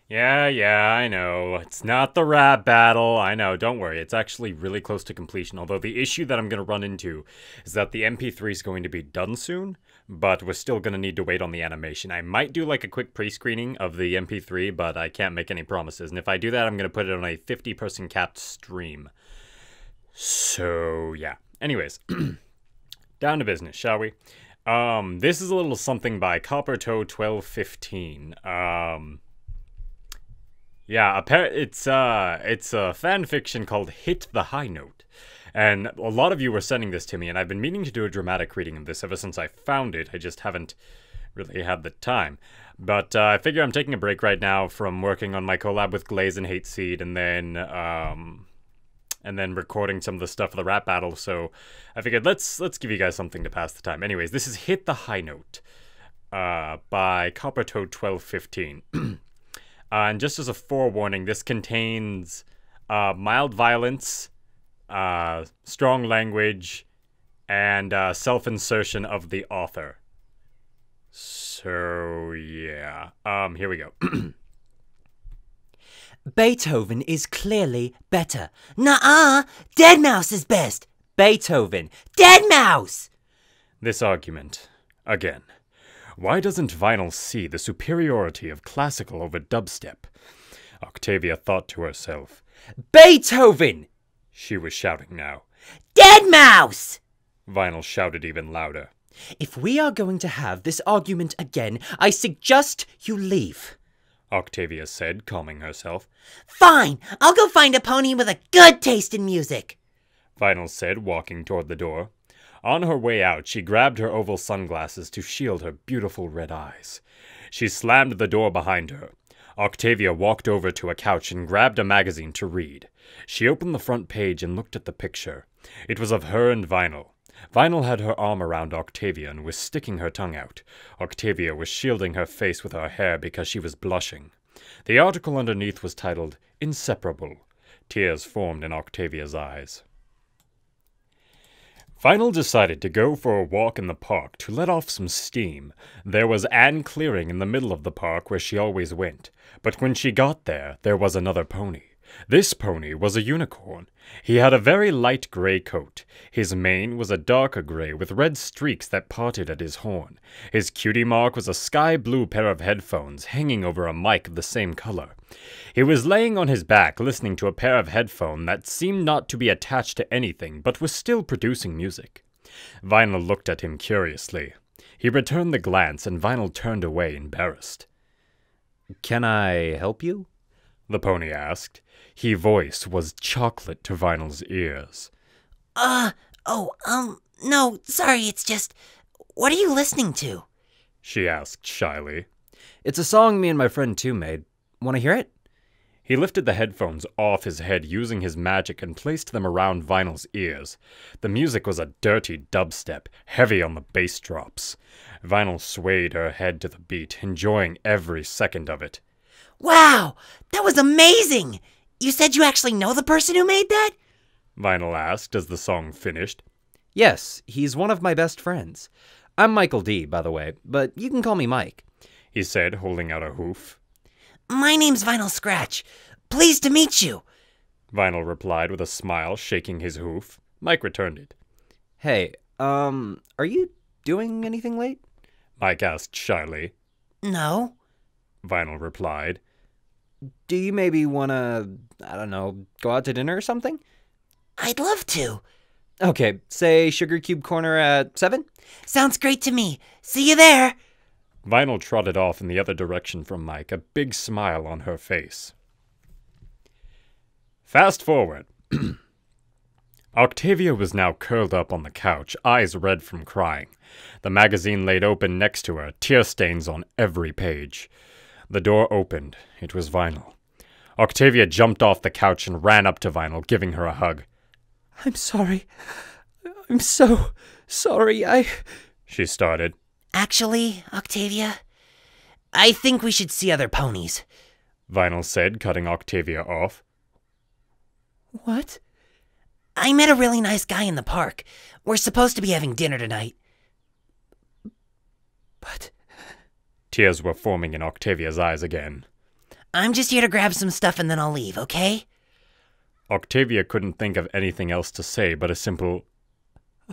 Yeah, I know. It's not the rap battle. I know, don't worry. It's actually really close to completion. Although the issue that I'm going to run into is that the MP3 is going to be done soon, but we're still going to need to wait on the animation. I might do like a quick pre-screening of the MP3, but I can't make any promises. And if I do that, I'm going to put it on a 50-person capped stream. So, yeah. Anyways, down to business, shall we? This is a little something by Coppertoe1215. Yeah, it's a fan fiction called Hit the High Note. And a lot of you were sending this to me, and I've been meaning to do a dramatic reading of this ever since I found it. I just haven't really had the time. But I figure I'm taking a break right now from working on my collab with Glaze and Hateseed, and then recording some of the stuff for the rap battle. So I figured let's give you guys something to pass the time. Anyways, this is Hit the High Note by Coppertoe1215. And just as a forewarning, this contains mild violence, strong language, and self-insertion of the author. So, yeah. Here we go. Beethoven is clearly better. Nuh-uh! Deadmau5 is best! Beethoven! Deadmau5! This argument, again. Why doesn't Vinyl see the superiority of classical over dubstep? Octavia thought to herself. Beethoven! She was shouting now. Deadmau5! Vinyl shouted even louder. If we are going to have this argument again, I suggest you leave. Octavia said, calming herself. Fine! I'll go find a pony with a good taste in music! Vinyl said, walking toward the door. On her way out, she grabbed her oval sunglasses to shield her beautiful red eyes. She slammed the door behind her. Octavia walked over to a couch and grabbed a magazine to read. She opened the front page and looked at the picture. It was of her and Vinyl. Vinyl had her arm around Octavia and was sticking her tongue out. Octavia was shielding her face with her hair because she was blushing. The article underneath was titled, Inseparable. Tears formed in Octavia's eyes. Vinyl decided to go for a walk in the park to let off some steam. There was an clearing in the middle of the park where she always went, but when she got there, there was another pony. This pony was a unicorn. He had a very light gray coat. His mane was a darker gray with red streaks that parted at his horn. His cutie mark was a sky blue pair of headphones hanging over a mic of the same color. He was laying on his back listening to a pair of headphones that seemed not to be attached to anything but was still producing music. Vinyl looked at him curiously. He returned the glance and Vinyl turned away embarrassed. Can I help you? The pony asked. His voice was chocolate to Vinyl's ears. No, sorry, it's just, what are you listening to? She asked shyly. It's a song me and my friend Tu made. Want to hear it? He lifted the headphones off his head using his magic and placed them around Vinyl's ears. The music was a dirty dubstep, heavy on the bass drops. Vinyl swayed her head to the beat, enjoying every second of it. Wow, that was amazing! You said you actually know the person who made that? Vinyl asked as the song finished. Yes, he's one of my best friends. I'm Michael D, by the way, but you can call me Mike, he said, holding out a hoof. My name's Vinyl Scratch. Pleased to meet you. Vinyl replied with a smile, shaking his hoof. Mike returned it. Hey, are you doing anything late? Mike asked shyly. No. Vinyl replied. Do you maybe want to, go out to dinner or something? I'd love to. Okay, say Sugar Cube Corner at 7? Sounds great to me. See you there. Vinyl trotted off in the other direction from Mike, a big smile on her face. Fast forward. Octavia was now curled up on the couch, eyes red from crying. The magazine laid open next to her, tear stains on every page. The door opened. It was Vinyl. Octavia jumped off the couch and ran up to Vinyl, giving her a hug. I'm sorry. I'm so sorry. She started. Actually, Octavia, I think we should see other ponies. Vinyl said, cutting Octavia off. What? I met a really nice guy in the park. We're supposed to be having dinner tonight. But... Tears were forming in Octavia's eyes again. I'm just here to grab some stuff and then I'll leave, okay? Octavia couldn't think of anything else to say but a simple,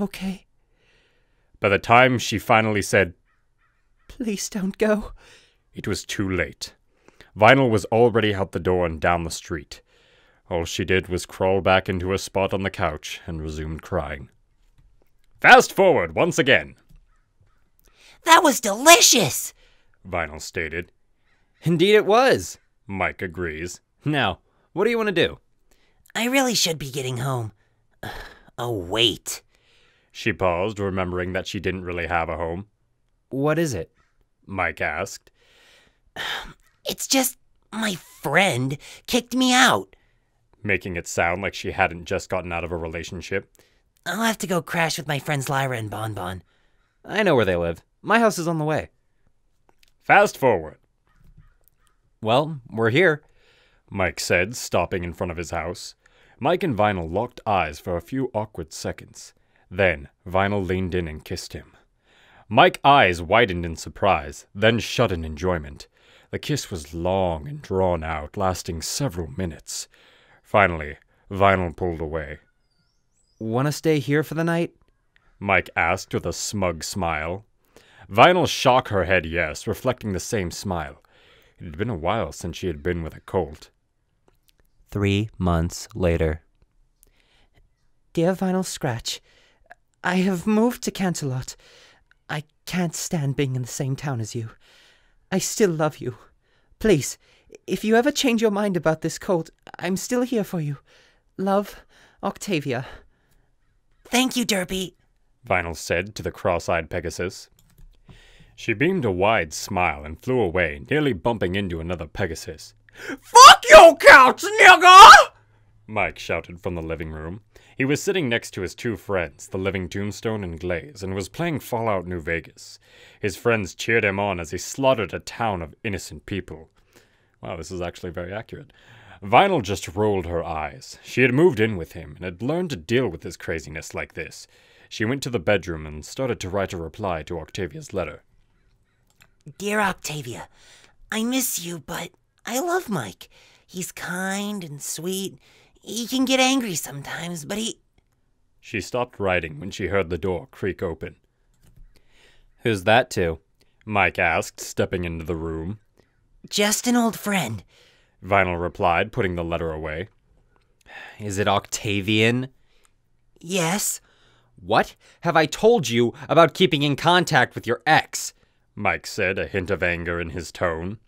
Okay. By the time she finally said, Please don't go. it was too late. Vinyl was already out the door and down the street. All she did was crawl back into her spot on the couch and resumed crying. Fast forward once again, That was delicious! Vinyl stated. Indeed it was. Mike agrees. Now, what do you want to do? I really should be getting home. Oh, wait. She paused, remembering that she didn't really have a home. What is it? Mike asked. It's just my friend kicked me out. Making it sound like she hadn't just gotten out of a relationship. I'll have to go crash with my friends Lyra and Bonbon. I know where they live. My house is on the way. Fast forward, Well, we're here. Mike said, stopping in front of his house. Mike and Vinyl locked eyes for a few awkward seconds. Then, Vinyl leaned in and kissed him. Mike's eyes widened in surprise, then shut in enjoyment. The kiss was long and drawn out, lasting several minutes. Finally, Vinyl pulled away. Want to stay here for the night? Mike asked with a smug smile. Vinyl shook her head yes, reflecting the same smile. It had been a while since she had been with a colt. 3 months later. Dear Vinyl Scratch, I have moved to Canterlot. I can't stand being in the same town as you. I still love you. Please, if you ever change your mind about this colt, I'm still here for you. Love, Octavia. Thank you, Derpy. Vinyl said to the cross-eyed Pegasus. She beamed a wide smile and flew away, nearly bumping into another Pegasus. Fuck you, couch, nigga! Mike shouted from the living room. He was sitting next to his two friends, the living Tombstone and Glaze, and was playing Fallout New Vegas. His friends cheered him on as he slaughtered a town of innocent people. Wow, this is actually very accurate. Vinyl just rolled her eyes. She had moved in with him and had learned to deal with his craziness like this. She went to the bedroom and started to write a reply to Octavia's letter. Dear Octavia, I miss you, but I love Mike. He's kind and sweet. He can get angry sometimes, but he... She stopped writing when she heard the door creak open. Who's that to? Mike asked, stepping into the room. Just an old friend. Vinyl replied, putting the letter away. Is it Octavian? Yes. What have I told you about keeping in contact with your ex? Mike said, a hint of anger in his tone.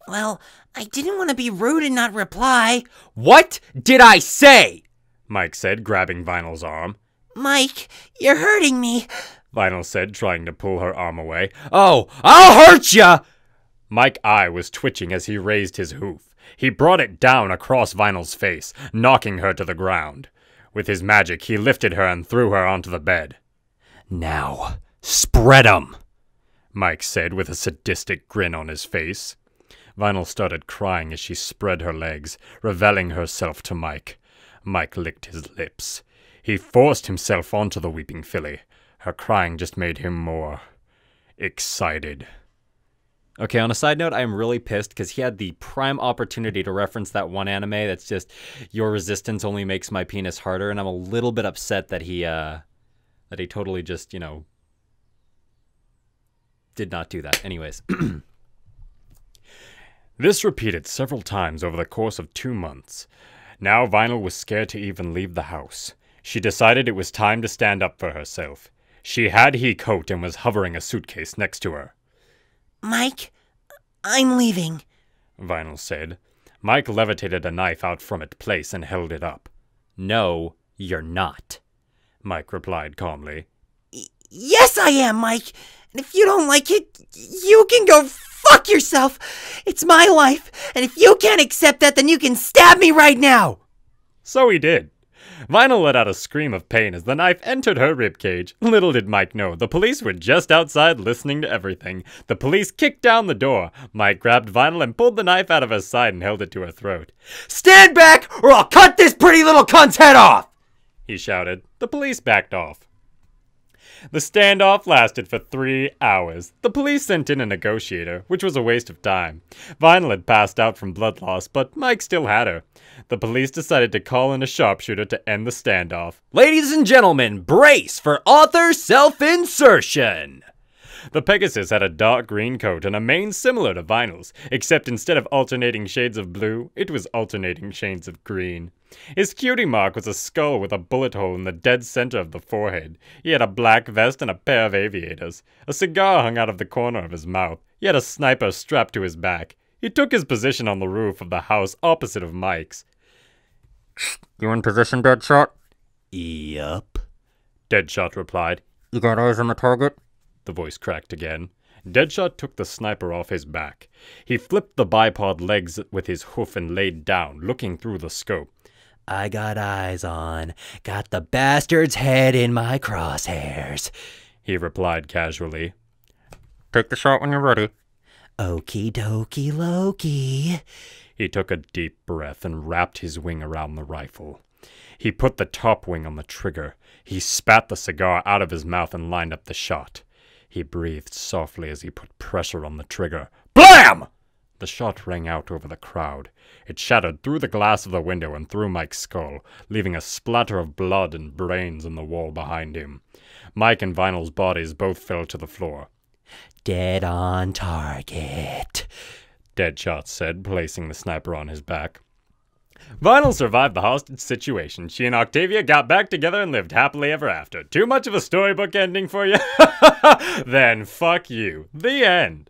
Well, I didn't want to be rude and not reply. What did I say? Mike said, grabbing Vinyl's arm. Mike, you're hurting me. Vinyl said, trying to pull her arm away. Oh, I'll hurt ya! Mike's eye was twitching as he raised his hoof. He brought it down across Vinyl's face, knocking her to the ground. With his magic, he lifted her and threw her onto the bed. Now, spread 'em, Mike said with a sadistic grin on his face. Vinyl started crying as she spread her legs, revealing herself to Mike. Mike licked his lips. He forced himself onto the weeping filly. Her crying just made him more excited. Okay, on a side note, I'm really pissed because he had the prime opportunity to reference that one anime that's just, your resistance only makes my penis harder, and I'm a little bit upset that he totally just, did not do that. Anyways. This repeated several times over the course of 2 months. Now Vinyl was scared to even leave the house. She decided it was time to stand up for herself. She had he coat and was hovering a suitcase next to her. Mike, I'm leaving. Vinyl said. Mike levitated a knife out from its place and held it up. No, you're not. Mike replied calmly. Yes, I am, Mike. And if you don't like it, you can go fuck yourself. It's my life. And if you can't accept that, then you can stab me right now. So he did. Vinyl let out a scream of pain as the knife entered her ribcage. Little did Mike know, the police were just outside listening to everything. The police kicked down the door. Mike grabbed Vinyl and pulled the knife out of her side and held it to her throat. Stand back or I'll cut this pretty little cunt's head off! He shouted. The police backed off. The standoff lasted for 3 hours. The police sent in a negotiator, which was a waste of time. Vinyl had passed out from blood loss, but Mike still had her. The police decided to call in a sharpshooter to end the standoff. Ladies and gentlemen, brace for author self-insertion! The Pegasus had a dark green coat and a mane similar to Vinyl's, except instead of alternating shades of blue, it was alternating shades of green. His cutie mark was a skull with a bullet hole in the dead center of the forehead. He had a black vest and a pair of aviators. A cigar hung out of the corner of his mouth. He had a sniper strapped to his back. He took his position on the roof of the house opposite of Mike's. You in position, Deadshot? Yup. Deadshot replied. You got eyes on the target? The voice cracked again. Deadshot took the sniper off his back. He flipped the bipod legs with his hoof and laid down, looking through the scope. I got eyes on. Got the bastard's head in my crosshairs, he replied casually. Take the shot when you're ready. Okie dokie Loki. He took a deep breath and wrapped his wing around the rifle. He put the top wing on the trigger. He spat the cigar out of his mouth and lined up the shot. He breathed softly as he put pressure on the trigger. Blam! The shot rang out over the crowd. It shattered through the glass of the window and through Mike's skull, leaving a splatter of blood and brains on the wall behind him. Mike and Vinyl's bodies both fell to the floor. Dead on target, Deadshot said, placing the sniper on his back. Vinyl survived the hostage situation. She and Octavia got back together and lived happily ever after. Too much of a storybook ending for you? Then fuck you. The end.